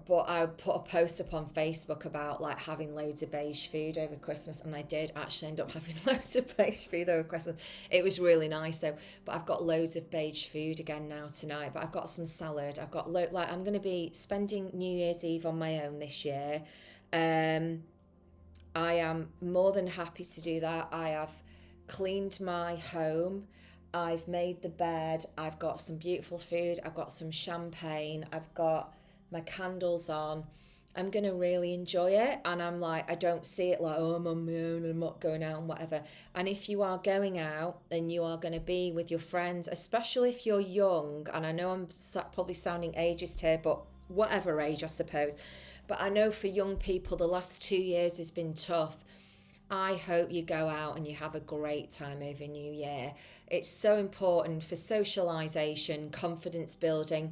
But I put a post up on Facebook about having loads of beige food over Christmas, and I did actually end up having loads of beige food over Christmas. It was really nice though. But I've got loads of beige food again now tonight. But I've got some salad. I've got I'm going to be spending New Year's Eve on my own this year. I am more than happy to do that. I have cleaned my home. I've made the bed. I've got some beautiful food. I've got some champagne. I've got my candles on. I'm going to really enjoy it. And I'm I don't see it oh, I'm on my own and I'm not going out and whatever. And if you are going out and you are going to be with your friends, especially if you're young, and I know I'm probably sounding ageist here, but whatever age, I suppose. But I know for young people, the last 2 years has been tough. I hope you go out and you have a great time over New Year. It's so important for socialisation, confidence building,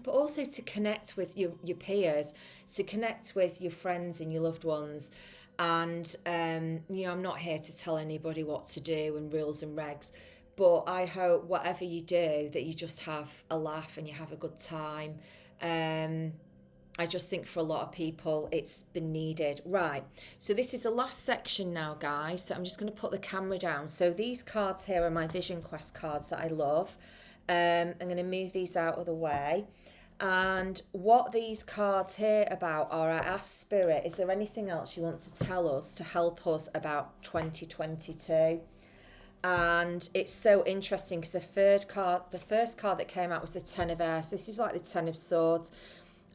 but also to connect with your peers, to connect with your friends and your loved ones. And, I'm not here to tell anybody what to do and rules and regs, but I hope whatever you do, that you just have a laugh and you have a good time. I just think for a lot of people, it's been needed. Right, so this is the last section now, guys. So I'm just going to put the camera down. So these cards here are my Vision Quest cards that I love. I'm going to move these out of the way. And what these cards here about are, I asked Spirit, is there anything else you want to tell us to help us about 2022? And it's so interesting because the first card that came out was the Ten of Airs. This is like the Ten of Swords.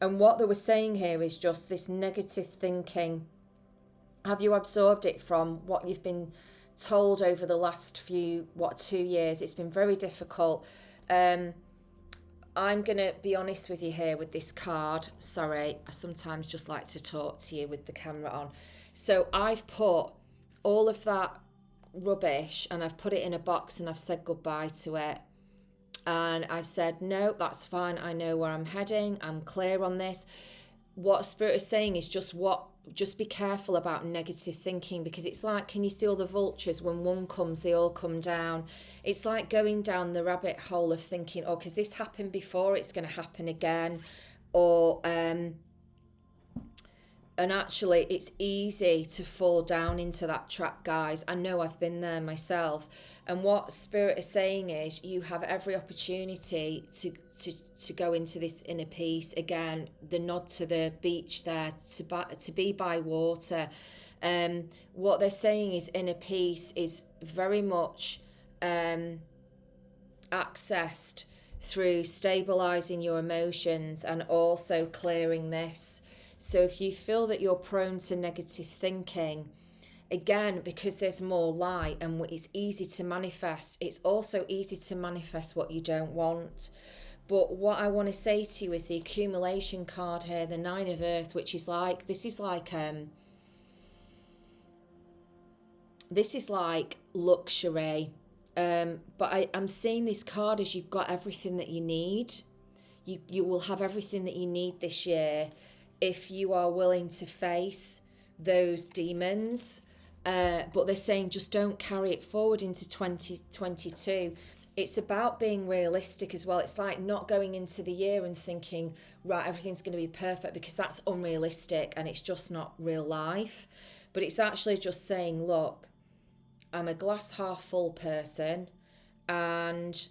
And what they were saying here is just this negative thinking. Have you absorbed it from what you've been told over the last 2 years? It's been very difficult. I'm going to be honest with you here with this card. Sorry, I sometimes just like to talk to you with the camera on. So I've put all of that rubbish and I've put it in a box and I've said goodbye to it. And I've said, no, that's fine. I know where I'm heading. I'm clear on this. What Spirit is saying is just be careful about negative thinking, because it's like, can you see all the vultures? When one comes, they all come down. It's like going down the rabbit hole of thinking, oh, because this happened before, it's going to happen again. Or, and actually, it's easy to fall down into that trap, guys. I know I've been there myself. And what Spirit is saying is you have every opportunity to go into this inner peace. Again, the nod to the beach there, to be by water. What they're saying is inner peace is very much accessed through stabilizing your emotions and also clearing this. So if you feel that you're prone to negative thinking, again, because there's more light and it's easy to manifest, it's also easy to manifest what you don't want. But what I want to say to you is the accumulation card here, the Nine of Earth, which is like, this is like luxury. But I'm seeing this card as you've got everything that you need. You will have everything that you need this year if you are willing to face those demons. But they're saying just don't carry it forward into 2022. It's about being realistic as well. It's like not going into the year and thinking, right, everything's going to be perfect, because that's unrealistic and it's just not real life. But it's actually just saying, look, I'm a glass half full person and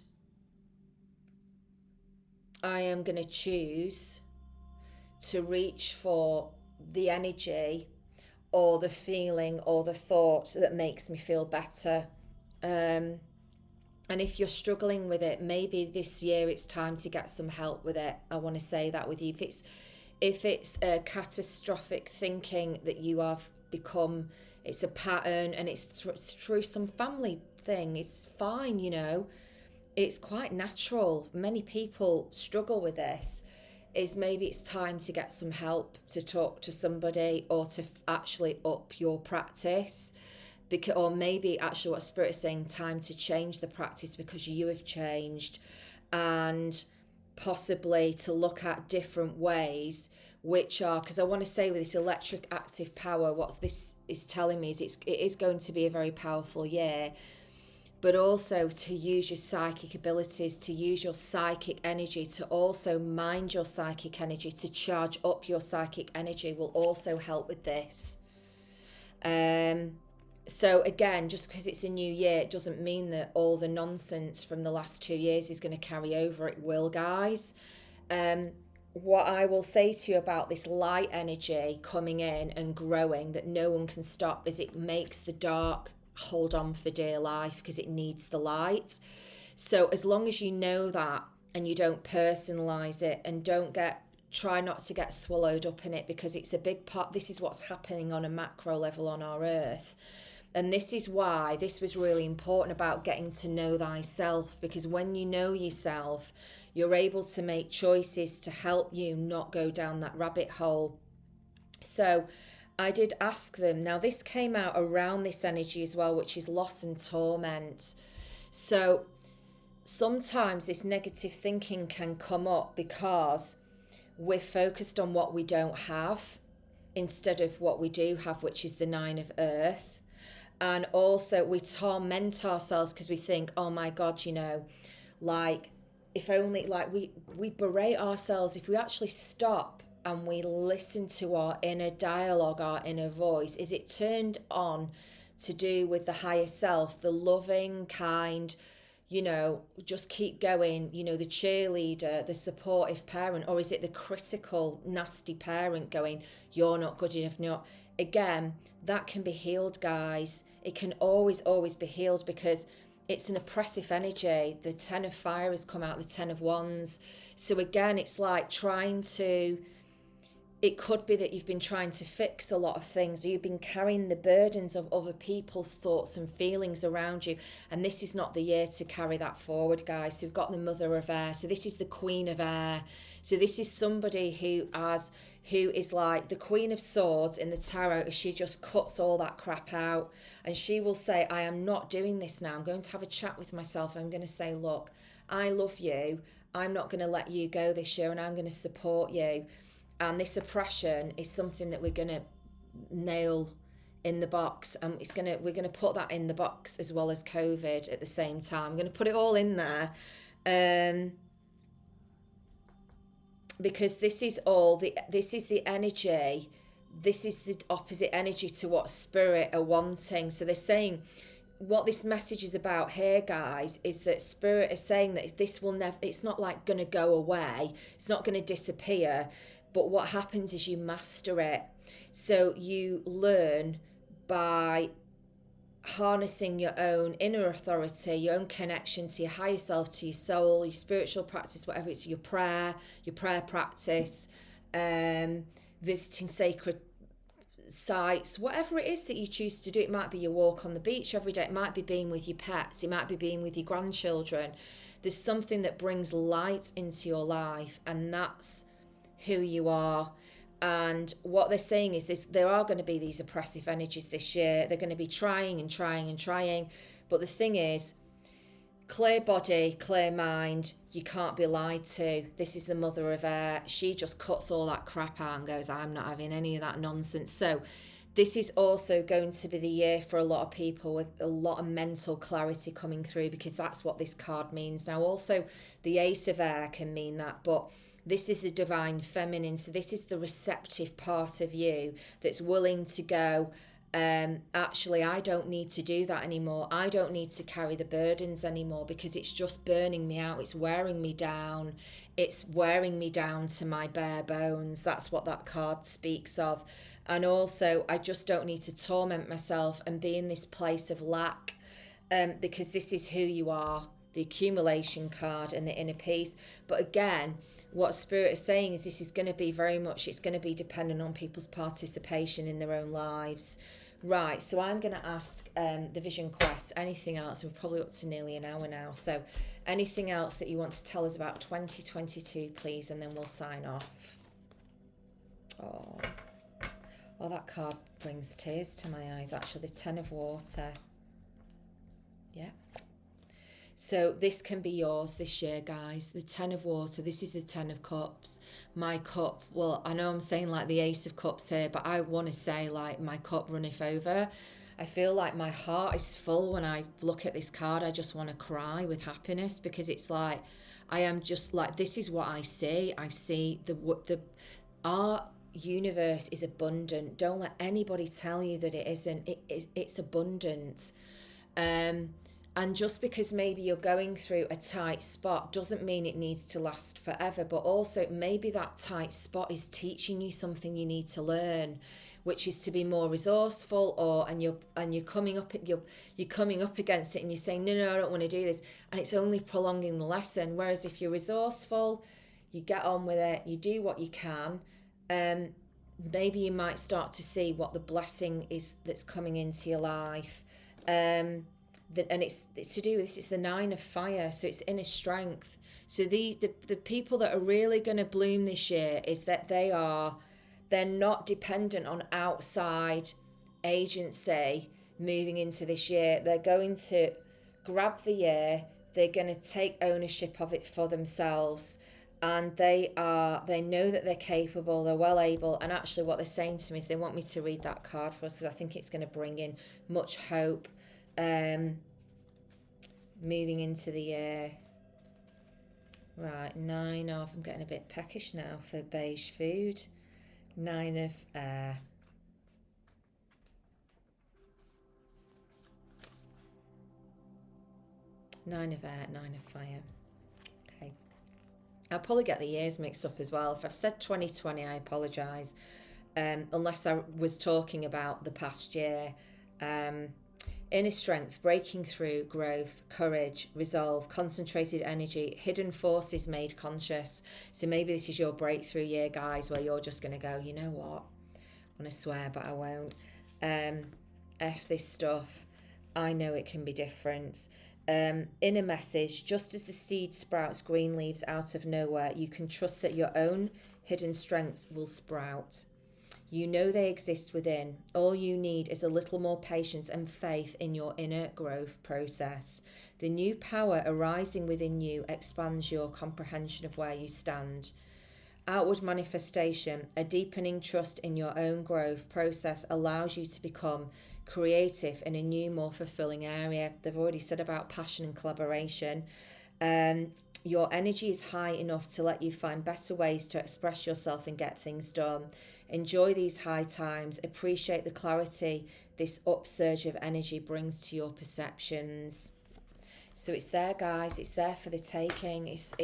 I am going to choose to reach for the energy or the feeling or the thought that makes me feel better. And if you're struggling with it, maybe this year it's time to get some help with it. I want to say that with you. If it's a catastrophic thinking that you have become, it's a pattern and it's through some family thing, it's fine, you know. It's quite natural. Many people struggle with this. Is maybe it's time to get some help, to talk to somebody, or to actually up your practice. Or maybe actually what Spirit is saying, time to change the practice because you have changed, and possibly to look at different ways, which are, because I want to say with this electric active power, what this is telling me is it is going to be a very powerful year, but also to use your psychic abilities, to use your psychic energy, to also mind your psychic energy, to charge up your psychic energy will also help with this. So again, just because it's a new year, it doesn't mean that all the nonsense from the last 2 years is going to carry over. It will, guys. What I will say to you about this light energy coming in and growing that no one can stop is it makes the dark hold on for dear life because it needs the light. So as long as you know that and you don't personalize it and try not to get swallowed up in it, because it's a big part. This is what's happening on a macro level on our earth. And this is why this was really important about getting to know thyself, because when you know yourself, you're able to make choices to help you not go down that rabbit hole. So I did ask them. Now, this came out around this energy as well, which is loss and torment. So sometimes this negative thinking can come up because we're focused on what we don't have instead of what we do have, which is the Nine of Earth. And also we torment ourselves because we think, oh my God, you know, like if only, like we berate ourselves. If we actually stop and we listen to our inner dialogue, our inner voice, is it turned on to do with the higher self, the loving, kind, you know, just keep going, you know, the cheerleader, the supportive parent, or is it the critical, nasty parent going, you're not good enough, not? Again, that can be healed, guys. It can always be healed, because it's an oppressive energy. The 10 of fire has come out, the 10 of wands. So again, it's like trying to, it could be that you've been trying to fix a lot of things, or you've been carrying the burdens of other people's thoughts and feelings around you. And this is not the year to carry that forward, guys. So we've got the Mother of Air. So this is the Queen of Air. So this is somebody who is like the Queen of Swords in the tarot. She just cuts all that crap out. And she will say, I am not doing this now. I'm going to have a chat with myself. I'm going to say, look, I love you. I'm not going to let you go this year, and I'm going to support you. And this oppression is something that we're going to nail in the box, and we're going to put that in the box as well as COVID at the same time. We're going to put it all in there, because this is the energy. This is the opposite energy to what spirit are wanting. So they're saying, what this message is about here, guys, is that spirit is saying that this will never, it's not like going to go away. It's not going to disappear. But what happens is you master it. So you learn by harnessing your own inner authority, your own connection to your higher self, to your soul, your spiritual practice, whatever it's your prayer practice, visiting sacred sites, whatever it is that you choose to do. It might be your walk on the beach every day. It might be being with your pets. It might be being with your grandchildren. There's something that brings light into your life, and that's who you are. And what they're saying is this: there are going to be these oppressive energies this year. They're going to be trying. But the thing is, clear body, clear mind, you can't be lied to. This is the Mother of Air. She just cuts all that crap out and goes, I'm not having any of that nonsense. So this is also going to be the year for a lot of people with a lot of mental clarity coming through, because that's what this card means. Now also the Ace of Air can mean that, but this is the divine feminine. So this is the receptive part of you that's willing to go, actually, I don't need to do that anymore. I don't need to carry the burdens anymore, because it's just burning me out. It's wearing me down. It's wearing me down to my bare bones. That's what that card speaks of. And also, I just don't need to torment myself and be in this place of lack, because this is who you are, the accumulation card and the inner peace. But again, what Spirit is saying is this is going to be very much, it's going to be dependent on people's participation in their own lives. Right, so I'm going to ask the Vision Quest, anything else? We're probably up to nearly an hour now. So anything else that you want to tell us about 2022, please, and then we'll sign off. Oh, that card brings tears to my eyes, actually. The Ten of Water. Yeah. So this can be yours this year, guys. The Ten of Water. This is the Ten of Cups. My cup. Well, I know I'm saying like the Ace of Cups here, but I want to say like my cup runneth over. I feel like my heart is full when I look at this card. I just want to cry with happiness, because it's like I am just like, this is what I see. I see our universe is abundant. Don't let anybody tell you that it isn't. It's abundant. And just because maybe you're going through a tight spot doesn't mean it needs to last forever. But also maybe that tight spot is teaching you something you need to learn, which is to be more resourceful, and you're coming up against it and you're saying, no, I don't want to do this. And it's only prolonging the lesson. Whereas if you're resourceful, you get on with it, you do what you can, maybe you might start to see what the blessing is that's coming into your life. And it's to do with this. It's the Nine of Fire, so it's inner strength. So the people that are really going to bloom this year is that they're not dependent on outside agency moving into this year. They're going to grab the year. They're going to take ownership of it for themselves, and they know that they're capable. They're well able. And actually, what they're saying to me is they want me to read that card for us, because I think it's going to bring in much hope. Moving into the year. Right, 9 of, I'm getting a bit peckish now for beige food. 9 of Air. 9 of air, 9 of fire. Okay. I'll probably get the years mixed up as well. If I've said 2020, I apologise. Unless I was talking about the past year. Inner strength, breaking through, growth, courage, resolve, concentrated energy, hidden forces made conscious. So maybe this is your breakthrough year, guys, where you're just going to go, you know what? I want to swear, but I won't. F this stuff. I know it can be different. Inner message, just as the seed sprouts green leaves out of nowhere, you can trust that your own hidden strengths will sprout. You know they exist within. All you need is a little more patience and faith in your inner growth process. The new power arising within you expands your comprehension of where you stand. Outward manifestation, a deepening trust in your own growth process allows you to become creative in a new, more fulfilling area. They've already said about passion and collaboration. Your energy is high enough to let you find better ways to express yourself and get things done. Enjoy these high times. Appreciate the clarity this upsurge of energy brings to your perceptions. So it's there, guys. It's there for the taking. It's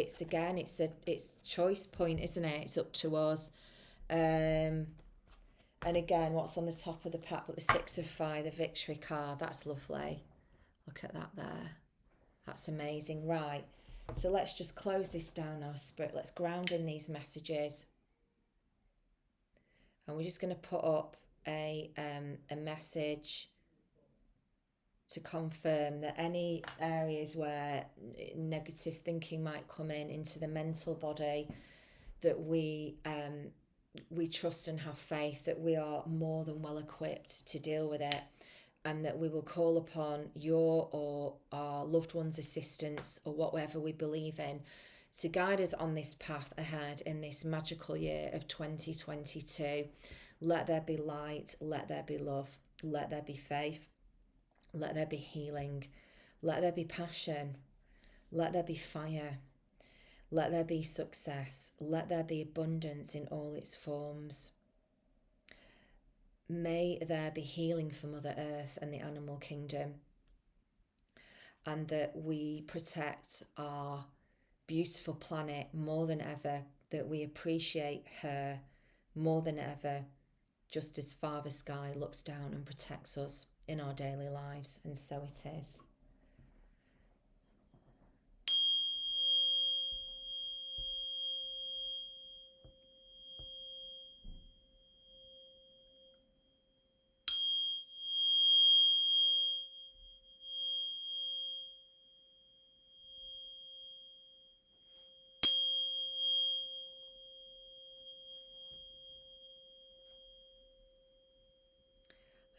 choice point, isn't it? It's up to us. And again, what's on the top of the pack? But the 6 of Fire, the victory card. That's lovely. Look at that there. That's amazing. Right. So let's just close this down now, Spirit. Let's ground in these messages. And we're just going to put up a message to confirm that any areas where negative thinking might come into the mental body, that we trust and have faith that we are more than well equipped to deal with it, and that we will call upon your or our loved one's assistance or whatever we believe in to guide us on this path ahead in this magical year of 2022. Let there be light, let there be love, let there be faith, let there be healing, let there be passion, let there be fire, let there be success, let there be abundance in all its forms. May there be healing for Mother Earth and the animal kingdom, and that we protect our beautiful planet more than ever, that we appreciate her more than ever, just as Father Sky looks down and protects us in our daily lives. And so it is.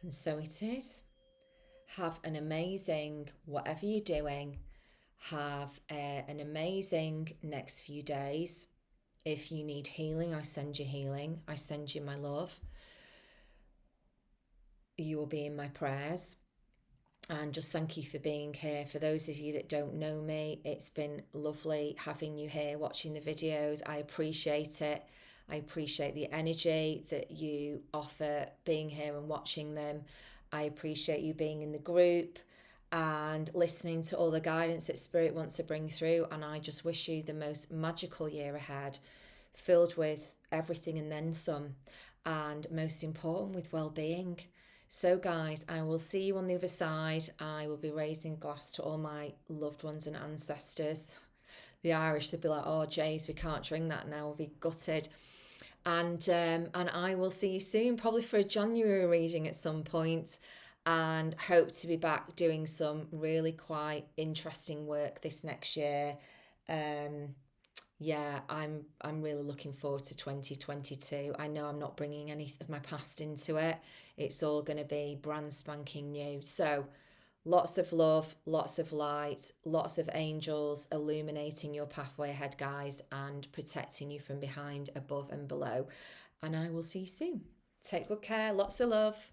And so it is. Have an amazing, whatever you're doing, have an amazing next few days. If you need healing, I send you healing. I send you my love. You will be in my prayers. And just thank you for being here. For those of you that don't know me, it's been lovely having you here watching the videos. I appreciate it. I appreciate the energy that you offer being here and watching them. I appreciate you being in the group and listening to all the guidance that Spirit wants to bring through. And I just wish you the most magical year ahead, filled with everything and then some, and most important, with well-being. So guys, I will see you on the other side. I will be raising a glass to all my loved ones and ancestors. The Irish, they'll be like, oh, Jays, we can't drink that now. We'll be gutted. And I will see you soon, probably for a January reading at some point, and hope to be back doing some really quite interesting work this next year. Yeah, I'm really looking forward to 2022. I know I'm not bringing any of my past into it. It's all going to be brand spanking new. So lots of love, lots of light, lots of angels illuminating your pathway ahead, guys, and protecting you from behind, above and below. And I will see you soon. Take good care. Lots of love.